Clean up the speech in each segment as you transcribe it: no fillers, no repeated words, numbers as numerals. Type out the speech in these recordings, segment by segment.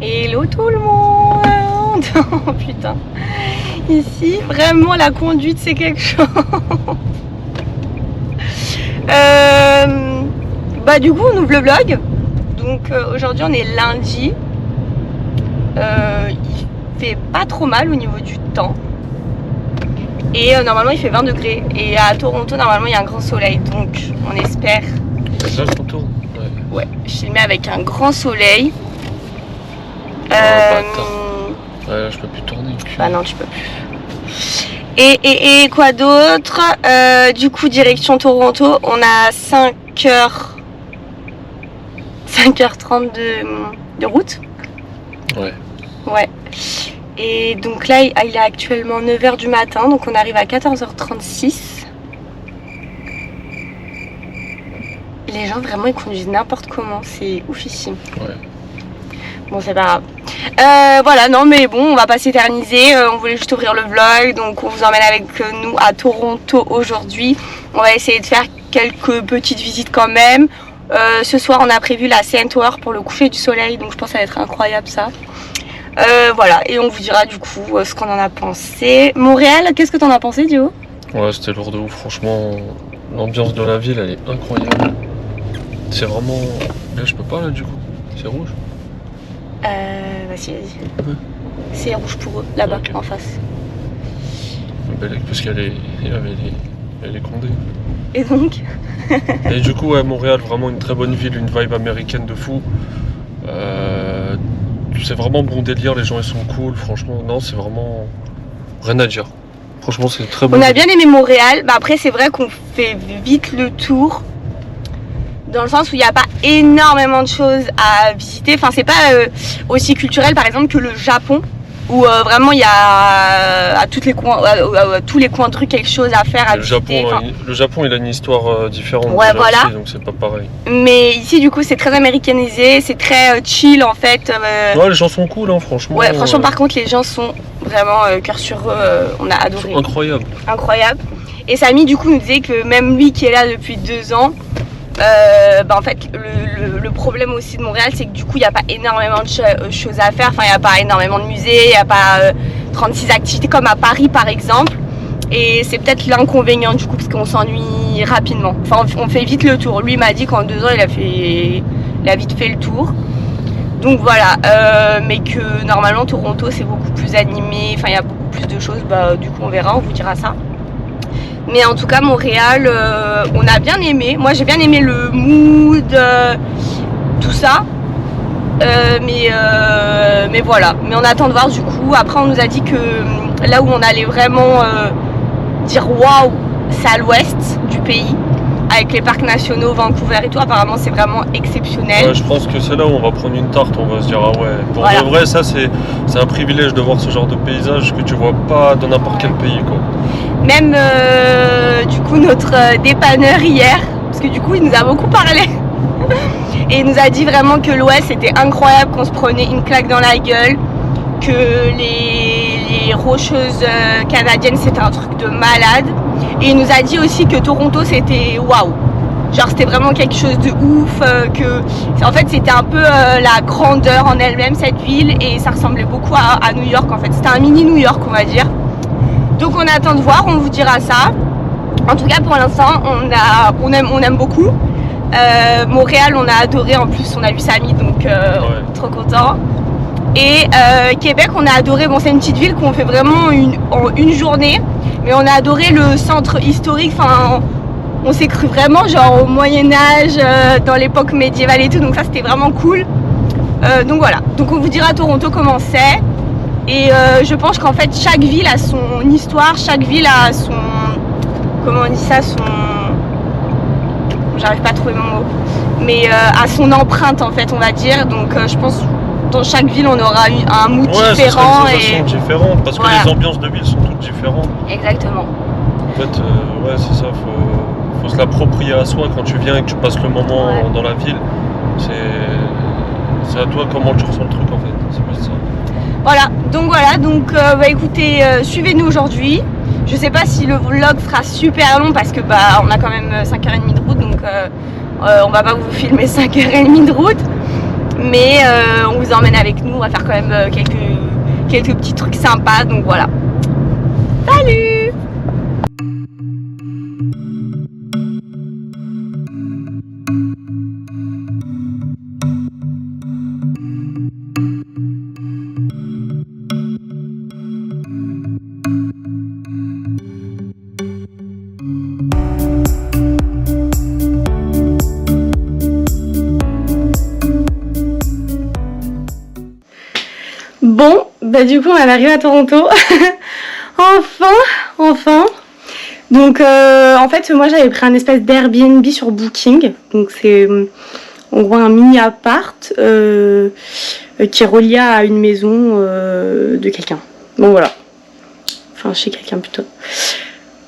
Hello tout le monde. Oh putain. Ici, vraiment la conduite c'est quelque chose. Du coup on ouvre le vlog. Donc aujourd'hui on est lundi. Il fait pas trop mal au niveau du temps. Et normalement il fait 20 degrés. Et à Toronto normalement il y a un grand soleil. Donc on espère. Là je retourne. Ouais, je filmais avec un grand soleil. Ouais, là je peux plus tourner. Bah non, tu peux plus. Et quoi d'autre? Du coup, direction Toronto, on a 5h30 de route. Ouais. Ouais. Et donc là, il est actuellement 9h du matin, donc on arrive à 14h36. Les gens, vraiment, ils conduisent n'importe comment, c'est oufissime. Ouais. Bon, c'est pas grave. Voilà, non mais bon, on va pas s'éterniser, on voulait juste ouvrir le vlog, donc on vous emmène avec nous à Toronto aujourd'hui. On va essayer de faire quelques petites visites quand même. Ce soir on a prévu la CN Tower pour le coucher du soleil, donc je pense que ça va être incroyable ça. Voilà, et on vous dira du coup ce qu'on en a pensé. Montréal, qu'est-ce que t'en as pensé, Dio? Ouais, c'était lourd de ouf, franchement, l'ambiance de la ville elle est incroyable. C'est vraiment... Là je peux pas là du coup, c'est rouge. Vas-y. C'est rouge pour eux, là-bas, okay. En face. Parce qu'elle est condée. Et donc Et du coup, ouais, Montréal, vraiment une très bonne ville, une vibe américaine de fou. C'est vraiment bon délire, les gens ils sont cool, franchement, non, c'est vraiment rien à dire. Franchement, c'est très bon. On a bien aimé Montréal, après c'est vrai qu'on fait vite le tour. Dans le sens où il n'y a pas énormément de choses à visiter. Enfin, c'est pas aussi culturel, par exemple, que le Japon, où vraiment il y a à tous les coins de rue quelque chose à faire, à visiter. Le Japon, il a une histoire différente. Ouais, voilà. Aussi, donc c'est pas pareil. Mais ici, du coup, c'est très américanisé, c'est très chill en fait. Ouais, les gens sont cool, hein, franchement. Ouais, franchement, par contre, les gens sont vraiment cœur sur eux. On a adoré. Incroyable. Incroyable. Et Samy, du coup, nous disait que même lui qui est là depuis 2 ans. En fait le problème aussi de Montréal, c'est que du coup il n'y a pas énormément de choses à faire, enfin il n'y a pas énormément de musées, il n'y a pas 36 activités comme à Paris par exemple, et c'est peut-être l'inconvénient du coup parce qu'on s'ennuie rapidement, enfin on fait vite le tour. Lui m'a dit qu'en 2 ans il a vite fait le tour, donc voilà, mais que normalement Toronto c'est beaucoup plus animé, enfin il y a beaucoup plus de choses, du coup on verra, on vous dira ça. Mais en tout cas Montréal, on a bien aimé. Moi j'ai bien aimé le mood, tout ça. Mais voilà. Mais on attend de voir du coup. Après on nous a dit que là où on allait vraiment dire waouh, c'est à l'ouest du pays. Avec les parcs nationaux, Vancouver et tout, apparemment c'est vraiment exceptionnel. Ouais, je pense que c'est là où on va prendre une tarte, on va se dire ah ouais. Pour de vrai, ça c'est un privilège de voir ce genre de paysage que tu vois pas dans n'importe quel pays quoi. Même du coup notre dépanneur hier, parce que du coup il nous a beaucoup parlé et il nous a dit vraiment que l'Ouest c'était incroyable, qu'on se prenait une claque dans la gueule, que les rocheuses canadiennes c'était un truc de malade, et il nous a dit aussi que Toronto c'était waouh, genre c'était vraiment quelque chose de ouf, que en fait c'était un peu la grandeur en elle-même cette ville, et ça ressemblait beaucoup à New York en fait, c'était un mini New York on va dire. Donc on attend de voir, on vous dira ça. En tout cas pour l'instant on aime beaucoup. Montréal on a adoré, en plus on a vu Samy, donc trop content. Et Québec on a adoré, bon c'est une petite ville qu'on fait vraiment en une journée, mais on a adoré le centre historique, enfin on s'est cru vraiment genre au Moyen-Âge, dans l'époque médiévale et tout, donc ça c'était vraiment cool. Donc voilà, donc on vous dira à Toronto comment c'est. Et je pense qu'en fait chaque ville a son histoire, chaque ville a son... Comment on dit ça, j'arrive pas à trouver mon mot. Mais a son empreinte en fait on va dire. Donc je pense dans chaque ville on aura un mood différent. Et différentes parce que les ambiances de ville sont toutes différentes. Exactement. En fait ouais c'est ça, faut se l'approprier à soi quand tu viens et que tu passes le moment dans la ville. C'est à toi comment tu ressens le truc en fait, c'est plus ça. Voilà, donc écoutez, suivez-nous aujourd'hui. Je sais pas si le vlog sera super long parce que on a quand même 5h30 de route, donc on va pas vous filmer 5h30 de route. Mais on vous emmène avec nous, on va faire quand même quelques petits trucs sympas, donc voilà. Salut! Bon, bah du coup on est arrivé à Toronto. Enfin. Donc en fait moi j'avais pris un espèce d'Airbnb sur Booking. Donc c'est en gros un mini appart qui est relié à une maison de quelqu'un. Bon voilà. Enfin chez quelqu'un plutôt.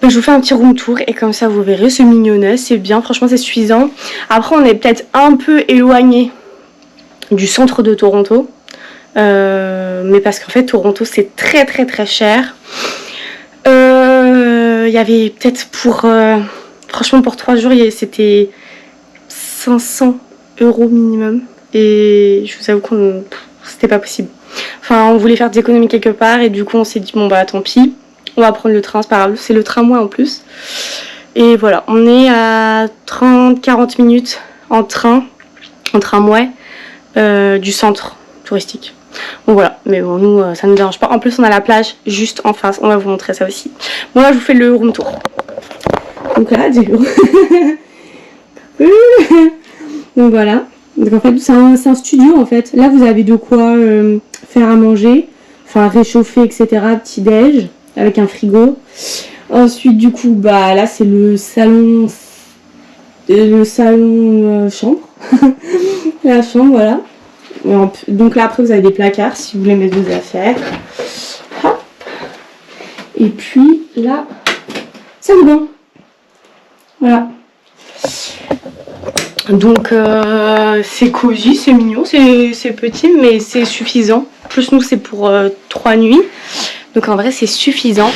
Donc je vous fais un petit room tour et comme ça vous verrez, c'est mignonnet, c'est bien, franchement c'est suffisant. Après on est peut-être un peu éloigné du centre de Toronto. Mais parce qu'en fait Toronto c'est très cher. Il y avait peut-être franchement pour 3 jours c'était 500 € minimum et je vous avoue qu'on c'était pas possible. Enfin on voulait faire des économies quelque part et du coup on s'est dit bon bah tant pis, on va prendre le train, c'est pas grave, c'est le tramway en plus. Et voilà, on est à 30-40 minutes en tramway du centre touristique. Bon voilà, mais bon nous ça ne nous dérange pas. En plus on a la plage juste en face, on va vous montrer ça aussi. Bon là je vous fais le room tour. Donc là du coup. Donc voilà. Donc en fait c'est un studio en fait. Là vous avez de quoi faire à manger, enfin réchauffer etc. Petit déj avec un frigo. Ensuite du coup bah là c'est le salon chambre. La chambre voilà. Donc là après vous avez des placards si vous voulez mettre vos affaires. Hop. Et puis là c'est bon. Voilà. Donc c'est cosy, c'est mignon, c'est petit mais c'est suffisant. Plus nous c'est pour 3 nuits. Donc en vrai c'est suffisant.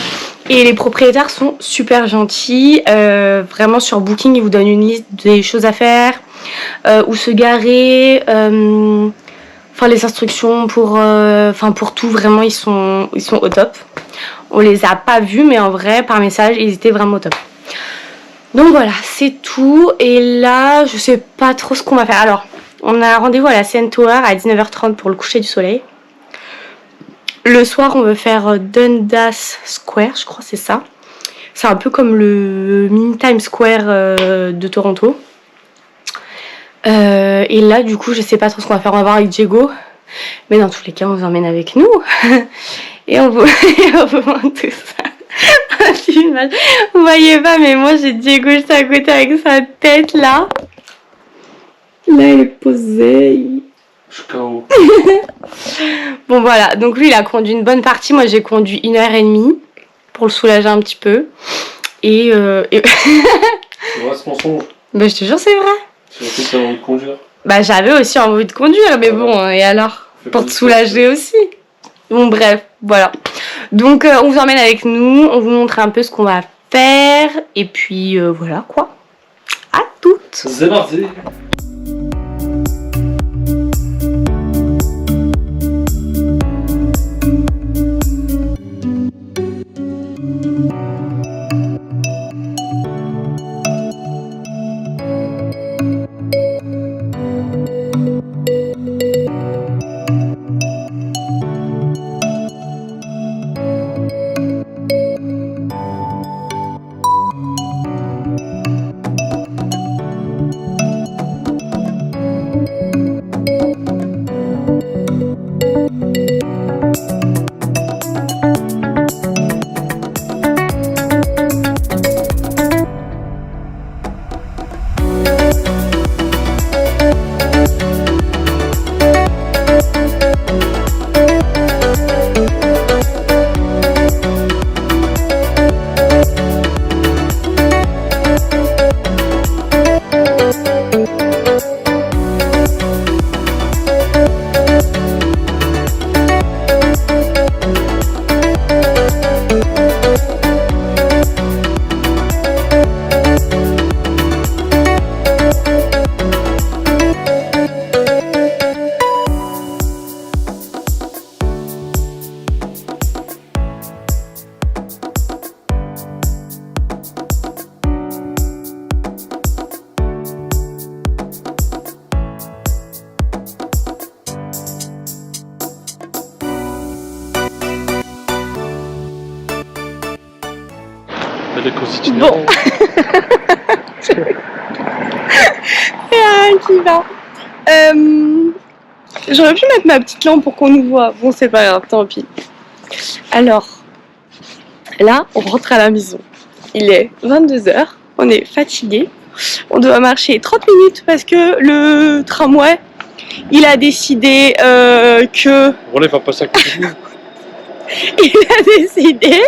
Et les propriétaires sont super gentils. Vraiment sur Booking ils vous donnent une liste des choses à faire, où se garer. Enfin les instructions pour tout vraiment ils sont au top. On les a pas vus mais en vrai par message ils étaient vraiment au top. Donc voilà c'est tout et là je sais pas trop ce qu'on va faire. Alors on a rendez-vous à la CN Tower à 19h30 pour le coucher du soleil. Le soir on veut faire Dundas Square, je crois c'est ça. C'est un peu comme le mini Times Square de Toronto. Et là du coup je sais pas trop ce qu'on va faire, on va voir avec Diego. Mais dans tous les cas on vous emmène avec nous. Et on vous montre tout ça. Vous voyez pas mais moi j'ai Diego juste à côté avec sa tête là. Là elle est posée. Je suis KO. Bon voilà, donc lui il a conduit une bonne partie, moi j'ai conduit 1h30 pour le soulager un petit peu. Et C'est vrai ce mensonge. Bah je te jure c'est vrai. C'est vrai que t'as envie de conduire. Bah j'avais aussi envie de conduire mais bon et alors pour te soulager aussi. Bon bref, voilà. Donc on vous emmène avec nous, on vous montre un peu ce qu'on va faire et puis voilà quoi. À toutes. C'est parti. C'est les causes itinérants. Bon. Il y a rien qui va. J'aurais pu mettre ma petite lampe pour qu'on nous voit. Bon, c'est pas grave, tant pis. Alors, là, on rentre à la maison. Il est 22h, on est fatigué. On doit marcher 30 minutes parce que le tramway, il a décidé que... Bon, là, il va passer à côté de nous. Il a décidé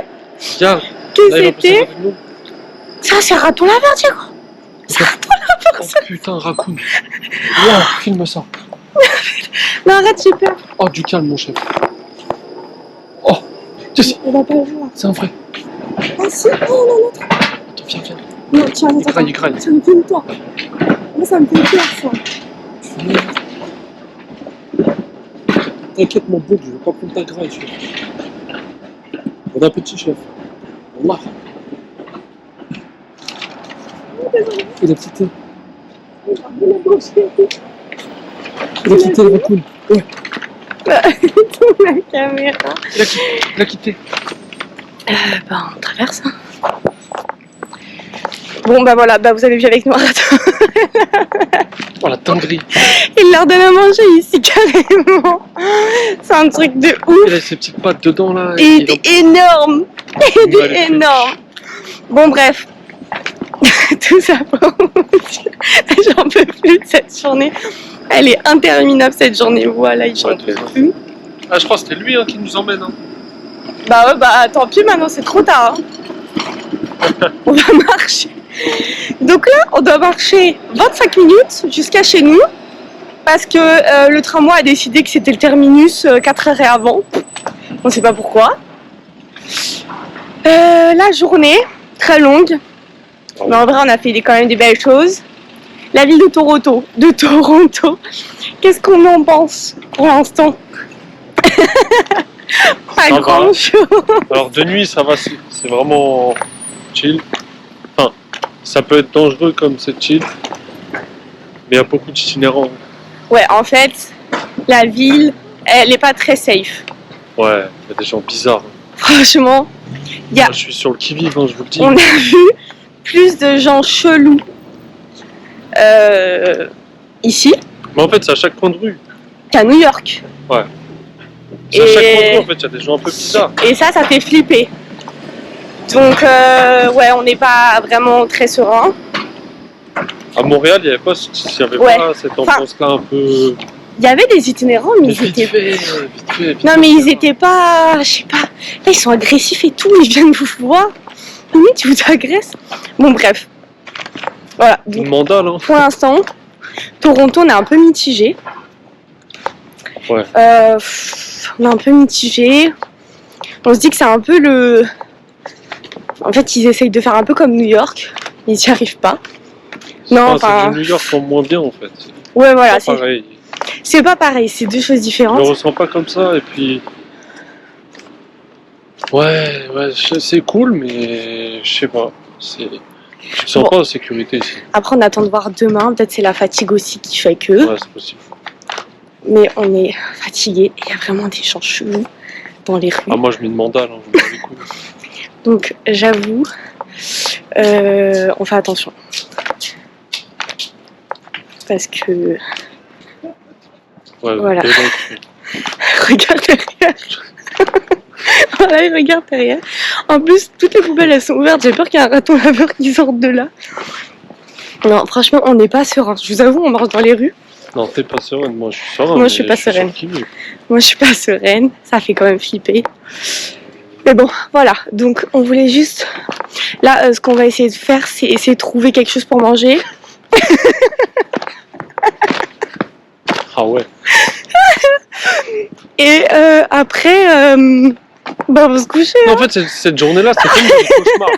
Regarde, que là, il va passer à c'était... côté de nous. Ça, c'est raton laveur, Diego. C'est raton laveur, Oh ça. putain, raccoon. Wow, filme ça. Non, arrête, j'ai peur. Oh, du calme, mon chef. Oh, yes. On va pas le voir. C'est un vrai. Ah si, oh non, non. Attends, viens. Non, tiens, Il graille. ça me fait peur. Moi, ça me fait peur, ça. T'inquiète, mon bouc, je veux pas prendre ta graille, chef. Bon appétit, chef. Wallah. Il a quitté. Il a quitté le raccoon. Ouais. Tout la caméra. Il a quitté. Bah, on traverse. Hein. Bon, bah voilà, bah vous avez vu avec nous un raton. Oh la dinguerie. Il leur donne à manger ici, carrément. C'est un truc de ouf. Il a ses petites pattes dedans là. Et il est énorme. Il va est les énorme. Bon, bref. Tout ça pour vous dire. J'en peux plus de cette journée. Elle est interminable cette journée. Voilà, j'en peux plus. Ah, je crois que c'était lui qui nous emmène. Hein. Bah ouais, bah tant pis, maintenant c'est trop tard. Hein. On va marcher. Donc là, on doit marcher 25 minutes jusqu'à chez nous. Parce que le tramway a décidé que c'était le terminus 4 heures avant. On ne sait pas pourquoi. La journée, très longue. Mais en vrai, on a fait quand même des belles choses. La ville de Toronto. Qu'est-ce qu'on en pense pour l'instant? Pas Ça grand va. chose. Alors de nuit, ça va, c'est vraiment chill. Enfin, ça peut être dangereux comme c'est chill. Mais il y a beaucoup d'itinérants. Ouais, en fait, la ville, elle est pas très safe. Ouais, il y a des gens bizarres. Franchement, Moi, je suis sur le qui-vive, hein, je vous le dis. on a vu plus de gens chelous ici Mais en fait, c'est à chaque coin de rue. qu'à New York. Ouais. C'est à chaque coin de Et, rue, en fait, il y a des gens un peu bizarres. et ça fait flipper. Donc, ouais, on n'est pas vraiment très serein. À Montréal, il n'y avait pas cette ambiance-là un peu... Il y avait des itinérants, mais ils vite étaient... fait. Non, mais ils étaient pas... Je sais pas... Là, ils sont agressifs et tout, ils viennent vous voir. Limite, ils vous agressent. Bon, bref. Voilà. Une mandale, hein. Pour l'instant, Toronto, on est un peu mitigé. Ouais. On est un peu mitigé. On se dit que c'est un peu le... En fait, ils essayent de faire un peu comme New York. Ils n'y arrivent pas. Non, c'est du New York en moins bien, en fait. Ouais, voilà. C'est pareil. C'est pas pareil, c'est deux choses Je différentes. le ressens pas comme ça, et puis... Ouais, c'est cool, mais je sais pas. Je me sens pas en sécurité ici. Après, on attend de voir demain. Peut-être c'est la fatigue aussi qui fait que. Ouais, c'est possible. Mais on est fatigué. Il y a vraiment des gens chelous dans les rues. Ah, moi, je mets une mandale, hein, je me bats les couilles. Donc, j'avoue, on fait attention. Parce que... Ouais, Voilà. donc, Regarde derrière. Voilà, il regarde derrière. En plus, toutes les poubelles, elles sont ouvertes. J'ai peur qu'il y ait un raton laveur qui sorte de là. Non, franchement, on n'est pas serein. Je vous avoue, on marche dans les rues. Non, t'es pas sereine, moi je suis serein. Moi, je suis pas sereine. Moi, je suis pas sereine. Ça fait quand même flipper. Mais bon, voilà. Donc, on voulait juste... Là, ce qu'on va essayer de faire, c'est essayer de trouver quelque chose pour manger. Ah ouais. Et après, bah, on va se coucher. Non, en fait, cette journée-là, c'est comme un cauchemar.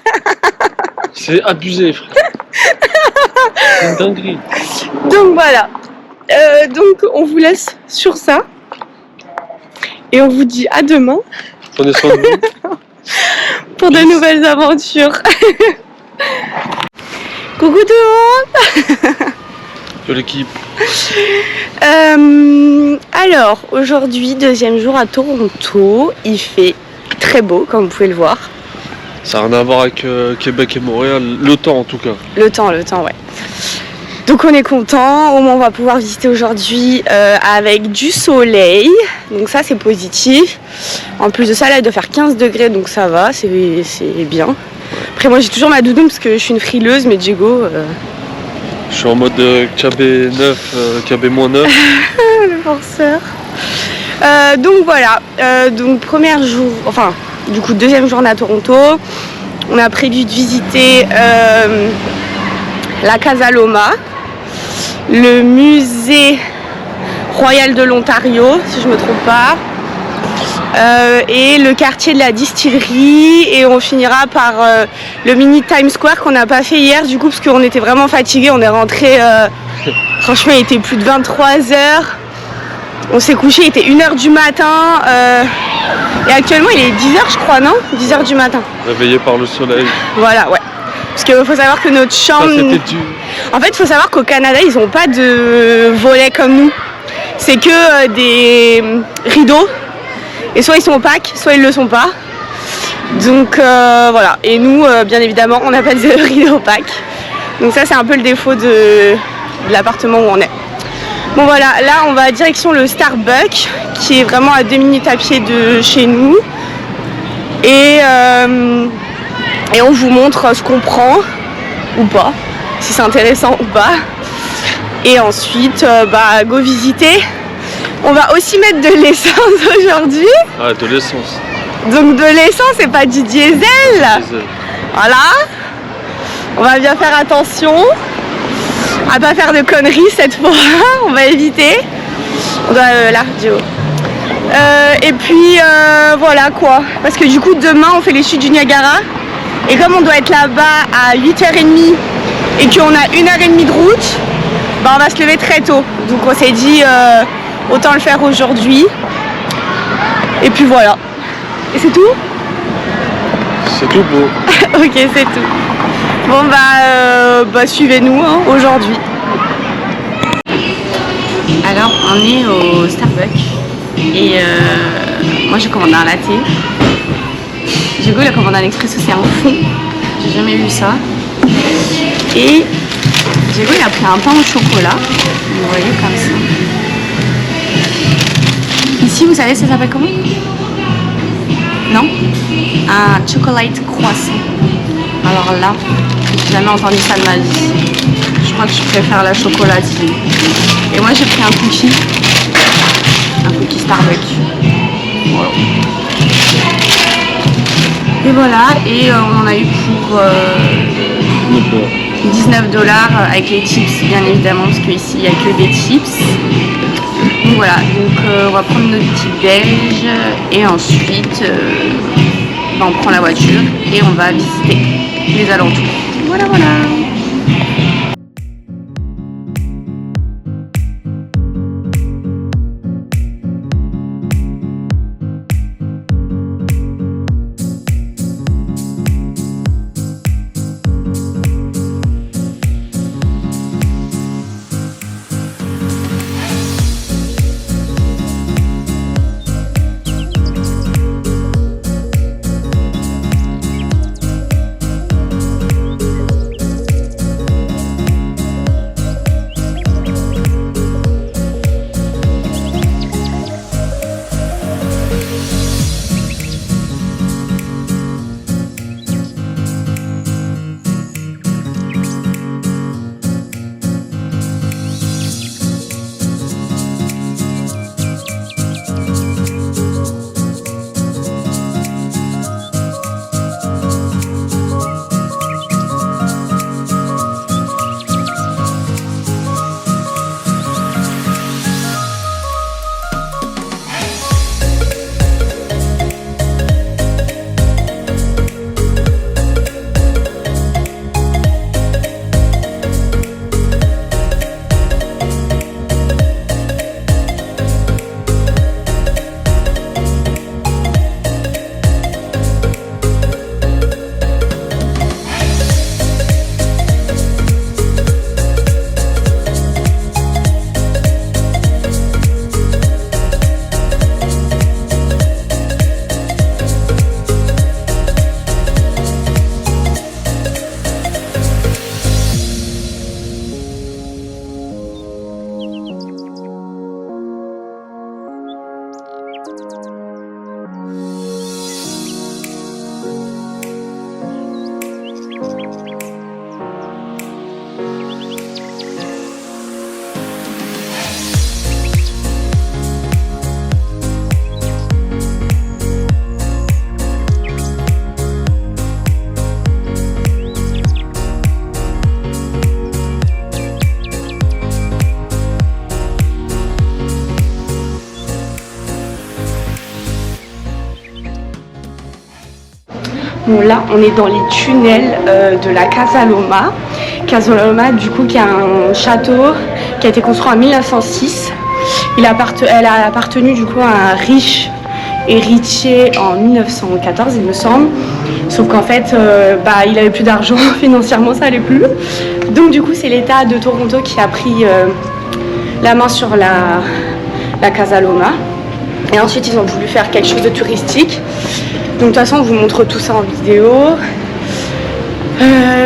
C'est abusé, frère. C'est une dinguerie. Donc voilà. Donc on vous laisse sur ça. Et on vous dit à demain Prenez soin de vous. pour de nouvelles aventures. Coucou tout le monde. De l'équipe. Alors aujourd'hui, deuxième jour à Toronto. Il fait très beau comme vous pouvez le voir. Ça n'a rien à voir avec Québec et Montréal, le temps en tout cas. Le temps, ouais. Donc on est content, au moins on va pouvoir visiter aujourd'hui avec du soleil, donc ça c'est positif. En plus de ça là il doit faire 15 degrés donc ça va, c'est bien. Après moi j'ai toujours ma doudoune parce que je suis une frileuse mais Diego... Je suis en mode KB9, KB-9. Le forceur. Donc voilà, donc deuxième journée à Toronto. On a prévu de visiter la Casa Loma, le musée royal de l'Ontario, si je ne me trompe pas, et le quartier de la distillerie, et on finira par le mini Times Square qu'on n'a pas fait hier du coup parce qu'on était vraiment fatigués, on est rentré, franchement il était plus de 23h, on s'est couché, il était 1h du matin, et actuellement il est 10h je crois, non 10h du matin. Réveillé par le soleil. Voilà, ouais. Parce qu'il faut savoir que notre chambre... En fait, il faut savoir qu'au Canada, ils n'ont pas de volets comme nous. C'est que des rideaux. Et soit ils sont opaques, soit ils ne le sont pas. Donc voilà. Et nous, bien évidemment, on n'a pas de rideaux opaques. Donc ça, c'est un peu le défaut de l'appartement où on est. Bon voilà, là, on va direction le Starbucks, qui est vraiment à 2 minutes à pied de chez nous. Et on vous montre ce qu'on prend ou pas, si c'est intéressant ou pas. Et ensuite, go visiter. On va aussi mettre de l'essence aujourd'hui. Ah, de l'essence. Donc de l'essence et pas du diesel. Voilà. On va bien faire attention à pas faire de conneries cette fois. On va éviter. On doit là, Joe. Et puis voilà quoi. Parce que du coup demain on fait les chutes du Niagara. Et comme on doit être là-bas à 8h30 et qu'on a 1h30 de route, on va se lever très tôt. Donc on s'est dit autant le faire aujourd'hui. Et puis voilà. Et c'est tout? C'est tout beau. Ok, c'est tout. Bon suivez-nous aujourd'hui. Alors on est au Starbucks. Et moi j'ai commandé un latte. Diego il a commandé un expresso, c'est un fond. J'ai jamais vu ça. Et Diego il a pris un pain au chocolat. Vous voyez comme ça. Ici vous savez ça s'appelle comment? Non? Un chocolate croissant. Alors là, j'ai jamais entendu ça de ma vie. Je crois que je préfère la chocolatine. Et moi j'ai pris un cookie Starbucks. Voilà. Et voilà, et on en a eu pour $19 avec les chips bien évidemment, parce qu'ici il n'y a que des chips. Donc voilà, on va prendre notre petit déj et ensuite on prend la voiture et on va visiter les alentours. Voilà. Bon là on est dans les tunnels de la Casa Loma. Casa Loma du coup qui est un château qui a été construit en 1906. Elle a appartenu du coup à un riche héritier en 1914 il me semble. Sauf qu'en fait il avait plus d'argent financièrement, ça allait plus. Donc du coup c'est l'État de Toronto qui a pris la main sur la Casa Loma. Et ensuite ils ont voulu faire quelque chose de touristique. Donc de toute façon on vous montre tout ça en vidéo.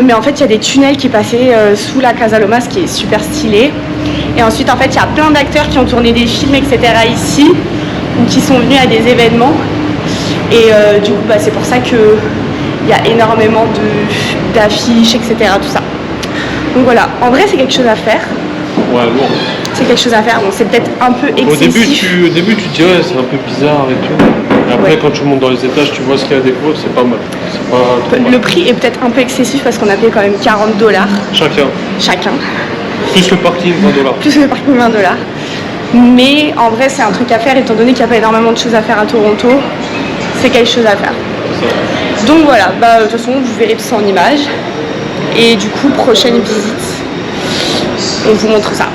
Mais en fait il y a des tunnels qui passaient sous la Casa Loma, ce qui est super stylé. Et ensuite en fait il y a plein d'acteurs qui ont tourné des films etc. ici, ou qui sont venus à des événements. Et du coup c'est pour ça qu'il y a énormément d'affiches etc. tout ça. Donc voilà, en vrai c'est quelque chose à faire. Ouais, lourd. C'est quelque chose à faire, bon c'est peut-être un peu excessif. Au début tu te dis ouais c'est un peu bizarre et tout. Et après quand tu montes dans les étages tu vois ce qu'il y a à découvrir, c'est pas mal. C'est pas trop mal. Le prix est peut-être un peu excessif parce qu'on a payé quand même $40 chacun. Plus le parking, $20. Plus le parking, $20. Mais en vrai c'est un truc à faire étant donné qu'il n'y a pas énormément de choses à faire à Toronto. C'est quelque chose à faire. Donc voilà, de toute façon vous verrez tout ça en images. Et du coup prochaine visite, on vous montre ça.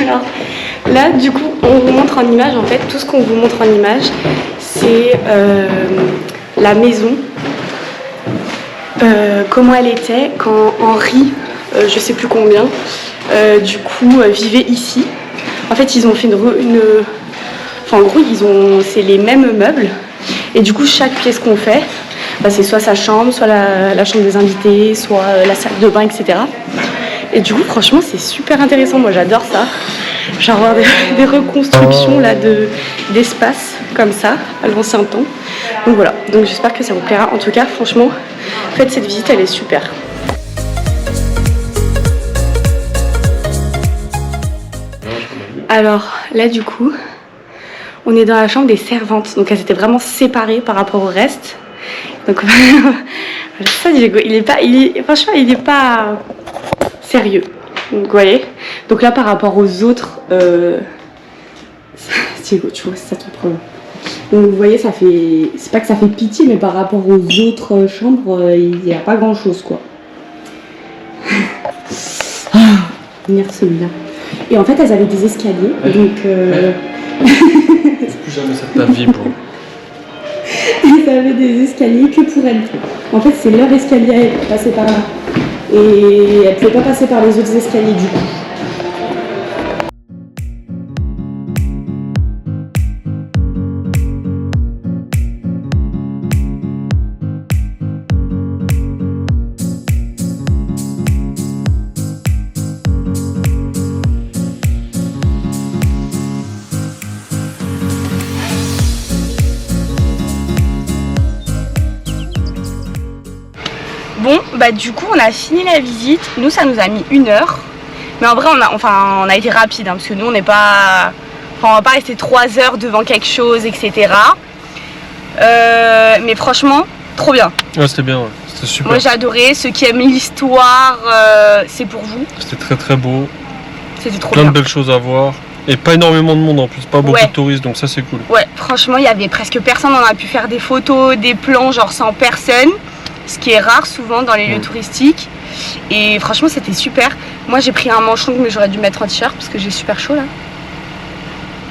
Alors là du coup on vous montre en image, en fait tout ce qu'on vous montre en image c'est la maison, comment elle était quand Henri, je sais plus combien, du coup vivait ici. En fait ils ont fait enfin en gros c'est les mêmes meubles et du coup chaque pièce qu'on fait c'est soit sa chambre, soit la chambre des invités, soit la salle de bain etc. Et du coup franchement c'est super intéressant, moi j'adore ça, genre avoir des reconstructions là d'espace comme ça à l'ancien temps. Donc voilà, donc j'espère que ça vous plaira. En tout cas franchement faites cette visite, elle est super. Alors là du coup on est dans la chambre des servantes, donc elles étaient vraiment séparées par rapport au reste. Donc ça Diego, franchement il est pas sérieux, donc vous voyez. Donc là par rapport aux autres Diego, tu vois c'est ça ton problème. Donc vous voyez ça fait, c'est pas que ça fait pitié, mais par rapport aux autres chambres il n'y a pas grand chose quoi. Venir celui-là. Et en fait elles avaient des escaliers, donc plus jamais ça de ta vie bro. Elles avaient des escaliers que pour elles. En fait c'est leur escalier à elles qui passait par là. Et elle ne pouvait pas passer par les autres escaliers du coup. Bon, du coup on a fini la visite. Nous ça nous a mis 1 heure. Mais en vrai on a été rapide parce que nous on n'est pas... on va pas rester 3 heures devant quelque chose etc. Mais franchement trop bien. Ouais c'était bien, ouais. C'était super. Moi j'ai adoré, ceux qui aiment l'histoire c'est pour vous. C'était très très beau. C'était trop plein bien. de belles choses à voir. Et pas énormément de monde en plus, pas beaucoup de touristes, donc ça c'est cool. Ouais, franchement il y avait presque personne, on a pu faire des photos, des plans genre sans personne. Ce qui est rare souvent dans les lieux touristiques. Et franchement c'était super. Moi j'ai pris un manchon mais j'aurais dû mettre un t-shirt parce que j'ai super chaud là.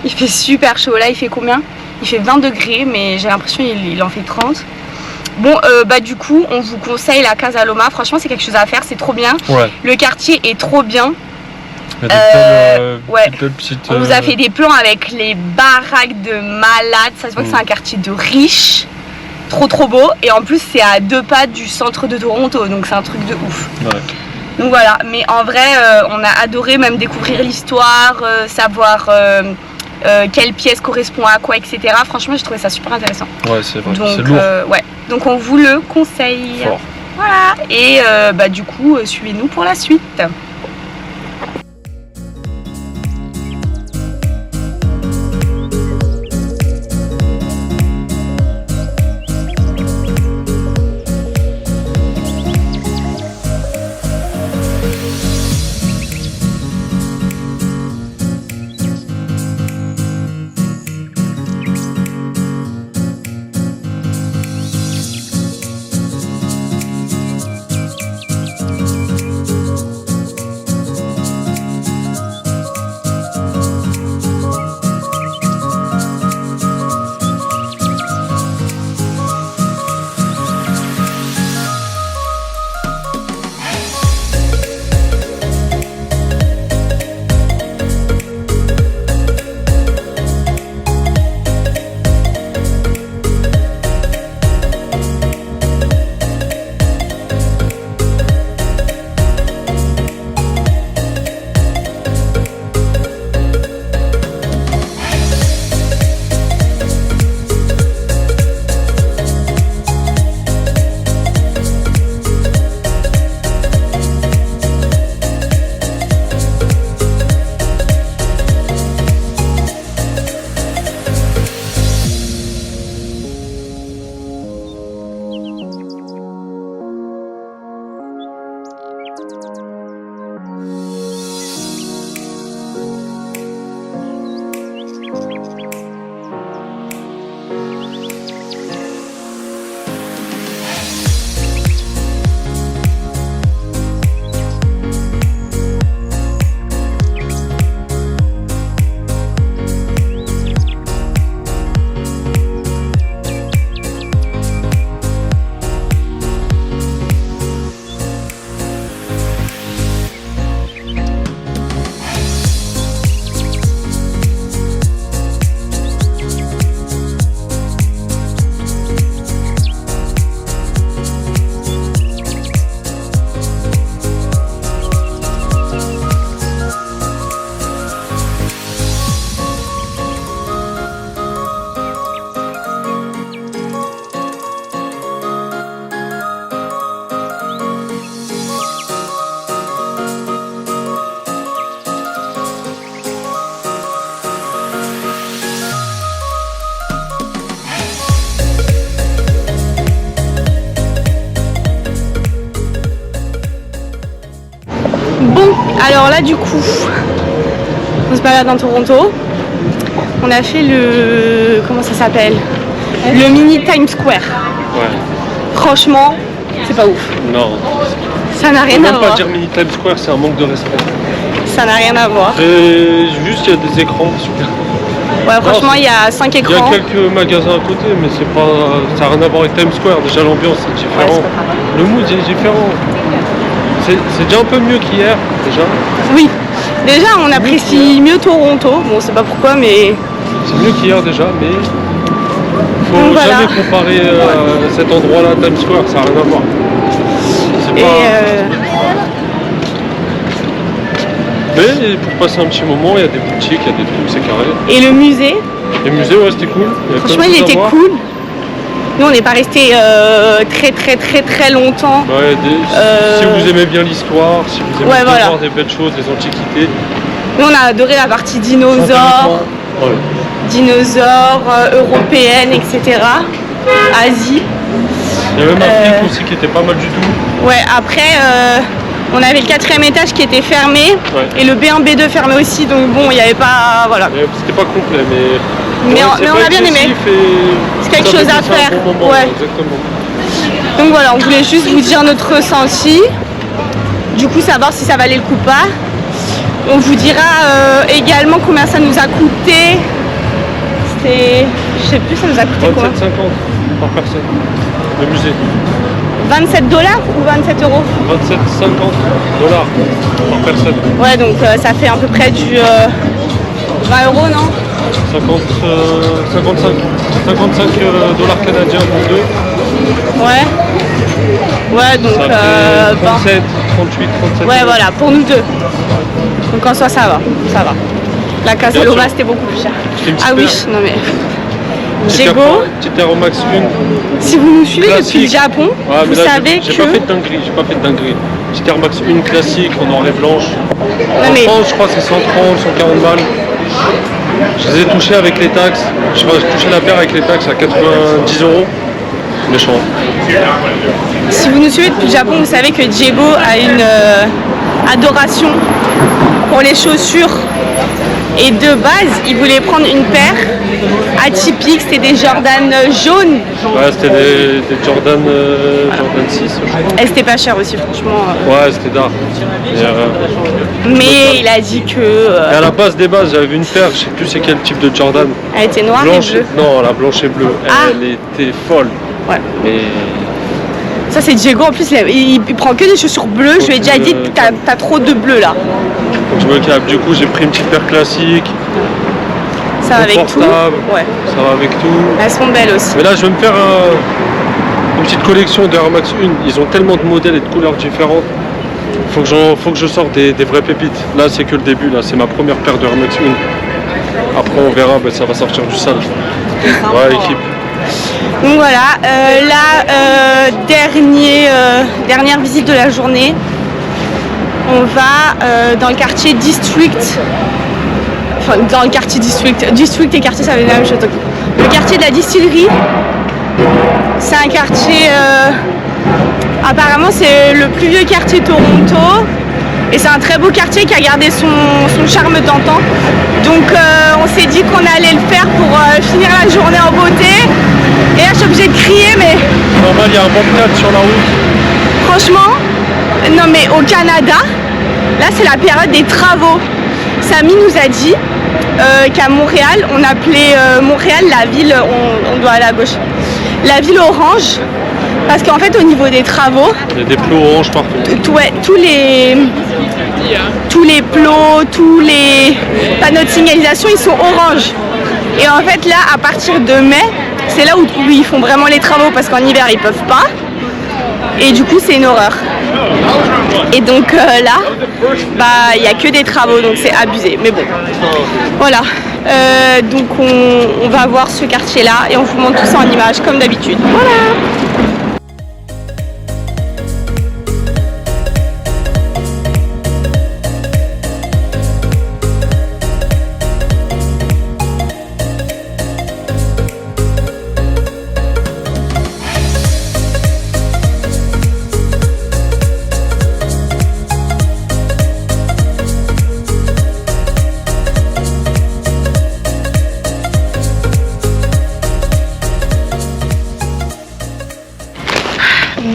Il fait super chaud là, il fait combien? Il fait 20 degrés mais j'ai l'impression qu'il en fait 30. Bon, du coup, on vous conseille la Casa Loma. Franchement, c'est quelque chose à faire, c'est trop bien. Ouais. Le quartier est trop bien. Il y a des ouais. belles petites, On vous a fait des plans avec les baraques de malades. Ça se voit que c'est un quartier de riches. Trop beau. Et en plus, c'est à 2 pas du centre de Toronto. Donc, c'est un truc de ouf. Ouais. Donc voilà. Mais en vrai, on a adoré même découvrir l'histoire, savoir quelle pièce correspond à quoi, etc. Franchement, j'ai trouvé ça super intéressant. Ouais, c'est vrai. Donc, c'est lourd. ouais. Donc, on vous le conseille. Fort. Voilà. Et du coup, suivez-nous pour la suite. Bon, alors là du coup, on se balade dans Toronto. On a fait le... comment ça s'appelle? Le mini Times Square. Ouais. Franchement, c'est pas ouf. Non. Ça n'a rien On à peut même voir. pas dire mini Times Square, c'est un manque de respect. Ça n'a rien à voir. Et juste, il y a des écrans super. Ouais, franchement, il y a 5 Il y a écrans. quelques magasins à côté, mais c'est pas, ça n'a rien à voir avec Times Square. Déjà, l'ambiance est différente. Ouais, c'est pas grave. Le mood est différent. C'est déjà un peu mieux qu'hier, déjà. Oui, déjà on apprécie mieux Toronto. Bon, c'est pas pourquoi, mais C'est mieux qu'hier déjà, mais faut donc, voilà. jamais comparer cet endroit-là à Times Square, ça n'a rien à voir. C'est Et pas... Mais pour passer un petit moment, il y a des boutiques, il y a des trucs, c'est carré. et le musée, Les musées, ouais, c'était cool. Il y avait franchement, plein de il choses à était voir. cool. Nous, on n'est pas resté très longtemps. Ouais, si vous aimez bien l'histoire, si vous aimez Ouais, bien voilà. voir des belles choses, des antiquités. Nous, on a adoré la partie dinosaures, Ouais. dinosaures, européennes, etc. Asie. Il y avait même un film aussi qui était pas mal du tout. Ouais, après, on avait le 4e étage qui était fermé. Ouais. Et le B1, B2 fermé aussi. Donc bon, il n'y avait pas... Voilà. Mais c'était pas complet, mais... Mais ouais, on- c'est mais on pas a bien aimé. excessif et C'est quelque ça chose fait à passer un faire. bon moment, Ouais. exactement. Donc voilà, on voulait juste vous dire notre ressenti. Du coup, savoir si ça valait le coup ou pas. On vous dira également combien ça nous a coûté. C'était... Je sais plus, ça nous a coûté quoi. 27,50 par personne. le musée. 27 $ ou 27 euros? 27,50 $ par personne. Ouais, donc ça fait à peu près du 20 euros, non? 55 $ canadiens pour deux. Ouais. Ouais, donc Ça fait 37, 38, 37. ouais, voilà, pour nous deux. Donc en soi, ça va. Ça va. La Casa Bien Loma, sûr. c'était beaucoup plus cher. J'ai une petite Ah oui, paire. non mais. Petite Jego, Air Max 1. si vous nous suivez depuis le Classique. Japon, Ouais, mais vous là, savez j'ai que. pas fait de dinguerie, Petite Air Max 1 classique en noir et blanche. En mais- France, je crois que c'est 130, 140 balles. Je les ai touchés avec les taxes. Je crois que j'ai touché la paire avec les taxes à 90 €. Méchant. Si vous nous suivez depuis le Japon, vous savez que Jego a une adoration pour les chaussures. Et de base, il voulait prendre une paire atypique, c'était des Jordan jaunes. Ouais, c'était des Jordan, Jordan 6, je crois. Et c'était pas cher aussi, franchement. Ouais, c'était d'art. Mais il a dit que Et à la base des bases, j'avais vu une paire, je sais plus c'est quel type de Jordan. elle était noire Blanche et bleue. Non, la blanche et bleue. Ah. Elle était folle. Ouais. Mais Ça c'est Jego, en plus il prend que des chaussures bleues. Je lui ai déjà dit t'as trop de bleu là. donc je me calme. Du coup, j'ai pris une petite paire classique. Ça va avec tout. Confortable. Ouais. Ça va avec tout. Elles sont belles aussi. Mais là, je vais me faire une petite collection d'Air Max 1. Ils ont tellement de modèles et de couleurs différentes. Faut que je sorte des vraies pépites. Là, c'est que le début. Là, c'est ma première paire d'Air Max 1. Après, on verra. Ben, ça va sortir du sale. Ouais, équipe. Donc voilà, dernière visite de la journée. On va dans le quartier District. Enfin, dans le quartier District. District et quartier, ça veut dire la même chose. Donc, le quartier de la distillerie. C'est un quartier. Apparemment, c'est le plus vieux quartier de Toronto. Et c'est un très beau quartier qui a gardé son charme d'antan. Donc on s'est dit qu'on allait le faire pour finir la journée en beauté. Et là je suis obligée de crier, mais Normal, il y a un banc sur la route. franchement, non mais au Canada, là c'est la période des travaux. Samy nous a dit qu'à Montréal, on appelait Montréal la ville, on doit aller à gauche, la ville orange. Parce qu'en fait au niveau des travaux, Il y a des plots oranges partout. tous les plots, tous les panneaux de signalisation, ils sont orange. Et en fait là, à partir de mai, c'est là où ils font vraiment les travaux parce qu'en hiver ils peuvent pas. Et du coup c'est une horreur. Et donc là, bah il n'y a que des travaux, donc c'est abusé. Mais bon, voilà. Donc on va voir ce quartier là et on vous montre tout ça en images comme d'habitude. Voilà.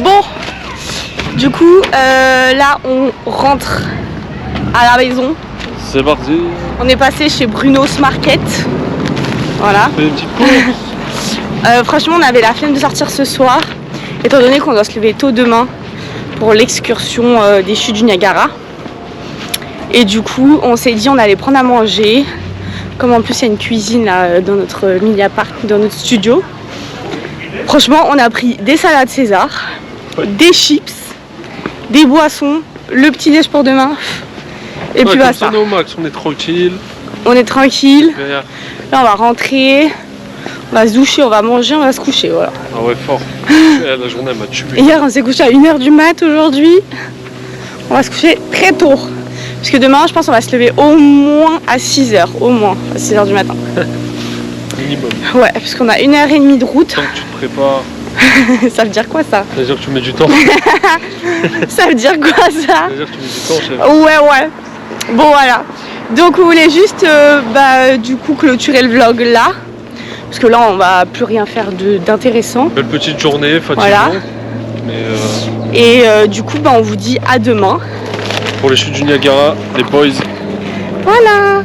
Bon, du coup, là on rentre à la maison. C'est parti. On est passé chez Bruno's Market. Voilà. On fait une petite course. Franchement, on avait la flemme de sortir ce soir, étant donné qu'on doit se lever tôt demain pour l'excursion des chutes du Niagara. Et du coup, on s'est dit on allait prendre à manger. Comme en plus il y a une cuisine là dans notre Media Park, dans notre studio. Franchement, on a pris des salades César, des chips, des boissons, le petit déj pour demain. Et puis basta. On est au max, on est tranquille. On est tranquille. Derrière. Là, on va rentrer, on va se doucher, on va manger, on va se coucher. Voilà. Ah ouais, fort. La journée elle m'a tué. Hier, on s'est couché à 1h du mat. Aujourd'hui, on va se coucher très tôt. Parce que demain, je pense qu'on va se lever au moins à 6h. Au moins à 6h du matin. Minimum. Ouais, parce qu'on a 1h30 de route. Tant que tu te prépares. Ça veut dire quoi ça? Ça veut dire que tu mets du temps. Ça veut dire quoi ça? Ça veut dire que tu mets du temps, chef. Ouais. Bon voilà. Donc on voulait juste du coup clôturer le vlog là. Parce que là on va plus rien faire d'intéressant. Belle petite journée, fatigante. Voilà. Mais Et du coup on vous dit à demain. pour les chutes du Niagara, les boys. Voilà.